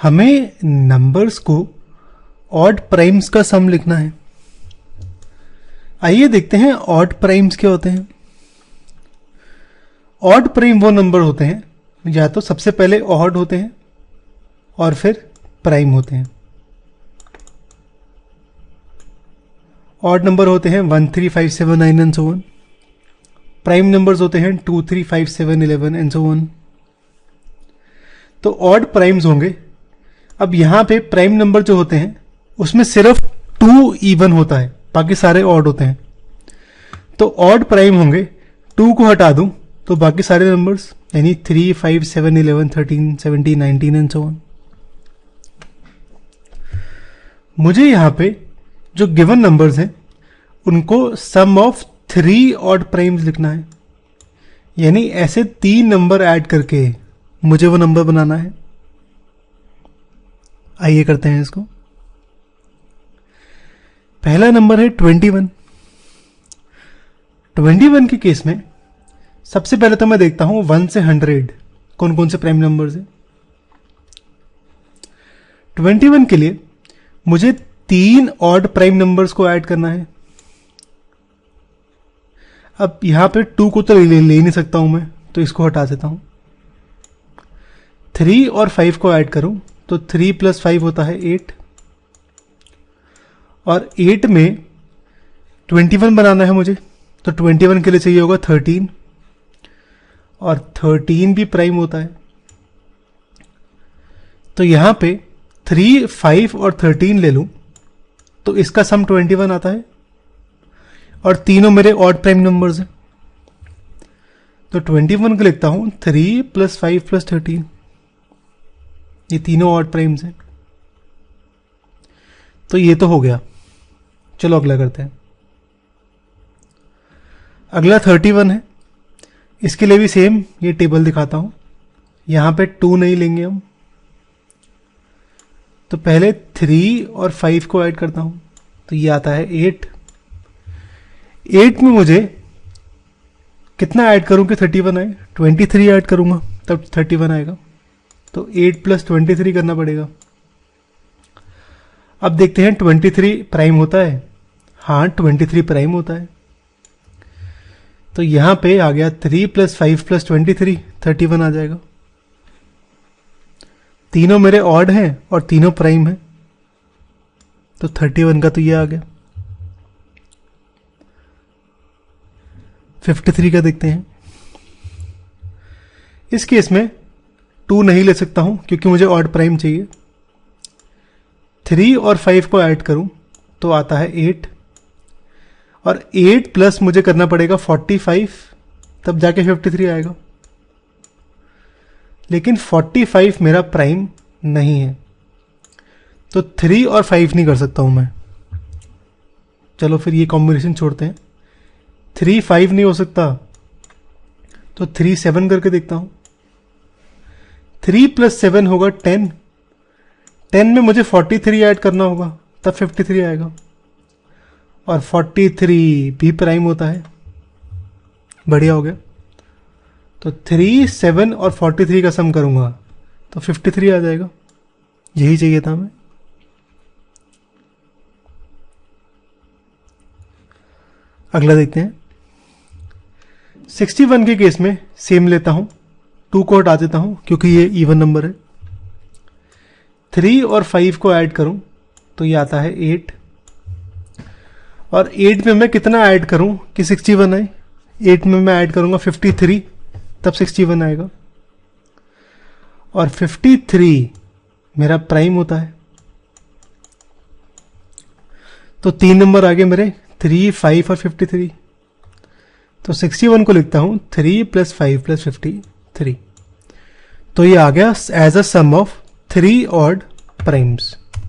हमें नंबर्स को odd primes का सम लिखना है। आइए देखते हैं ऑड प्राइम्स क्या होते हैं। ऑड प्राइम वो नंबर होते हैं या तो सबसे पहले ऑड होते हैं और फिर प्राइम होते हैं। ऑड नंबर होते हैं 1 3 5 7 9 and so on. Prime numbers होते हैं 2 3 5 7 11 एंड सो ऑन। तो ऑड प्राइम्स होंगे। अब यहां पे प्राइम नंबर जो होते हैं उसमें सिर्फ 2 इवन होता है, बाकी सारे ऑड होते हैं। तो ऑड प्राइम होंगे, 2 को हटा दूं तो बाकी सारे नंबर्स यानी 3 5 7 11 13 17 19 एंड सो ऑन। मुझे यहां पे जो गिवन नंबर्स हैं उनको सम ऑफ 3 ऑड प्राइम्स लिखना है, यानी ऐसे 3 नंबर ऐड करके मुझे वो नंबर बनाना है। आइए करते हैं इसको। पहला नंबर है 21। 21 के केस में सबसे पहले तो मैं देखता हूं 1 से 100 कौन कौन से प्राइम नंबर्स हैं। 21 के लिए मुझे 3 ऑड प्राइम नंबर्स को ऐड करना है। अब यहां पे 2 को तो ले नहीं सकता हूं मैं, तो इसको हटा देता हूं। 3 और 5 को ऐड करूं तो 3 + 5 होता है 8, और 8 में 21 बनाना है मुझे, तो 21 के लिए चाहिए होगा 13, और 13 भी प्राइम होता है। तो यहां पे 3 5 और 13 ले लूं तो इसका सम 21 आता है, और तीनों मेरे ऑड प्राइम नंबर्स हैं। तो 21 को लिखता हूं 3 + 5 + 13, ये तीनों ऑड प्राइम्स हैं। तो ये तो हो गया। चलो अगला करते हैं। अगला 31 है। इसके लिए भी सेम ये टेबल दिखाता हूं। यहां पे 2 नहीं लेंगे हम, तो पहले 3 और 5 को ऐड करता हूं, तो ये आता है 8। 8 में मुझे कितना ऐड करूं कि 31 आए? 23 ऐड करूंगा तब 31 आएगा। तो 8 + 23 करना पड़ेगा। अब देखते हैं 23 प्राइम होता है। हाँ, 23 प्राइम होता है। तो यहां पे आ गया 3 + 5 + 23, 31 आ जाएगा। तीनों मेरे ऑड हैं और तीनों प्राइम हैं, तो 31 का तो ये आ गया। 53 का देखते हैं। इस केस में 2 नहीं ले सकता हूं क्योंकि मुझे ऑड प्राइम चाहिए। 3 और 5 को ऐड करूं तो आता है 8, और 8 प्लस मुझे करना पड़ेगा 45, तब जाके 53 आएगा। लेकिन 45 मेरा प्राइम नहीं है, तो 3 और 5 नहीं कर सकता हूं मैं। चलो फिर ये कॉम्बिनेशन छोड़ते हैं। 3 5 नहीं हो सकता, तो 3 7 करके देखता हूं। 3 + 7 होगा 10। 10 में मुझे 43 ऐड करना होगा, तब 53 आएगा, और 43 भी प्राइम होता है। बढ़िया हो गया। तो 3 7 और 43 का सम करूंगा तो 53 आ जाएगा। यही चाहिए था हमें। अगला देखते हैं। 61 के केस में सेम लेता हूं, 2 को हटा देता हूं क्योंकि ये इवन नंबर है। 3 और 5 को ऐड करूं तो ये आता है 8, और 8 में मैं कितना ऐड करूं कि 61 आए? 8 में मैं ऐड करूंगा 53, तब 61 आएगा, और 53 मेरा प्राइम होता है। तो 3 नंबर आगे मेरे 3 5 और 53, तो 61 को लिखता हूं 3 + 5 + 53। तो ये आ गया as a sum of 3 odd primes.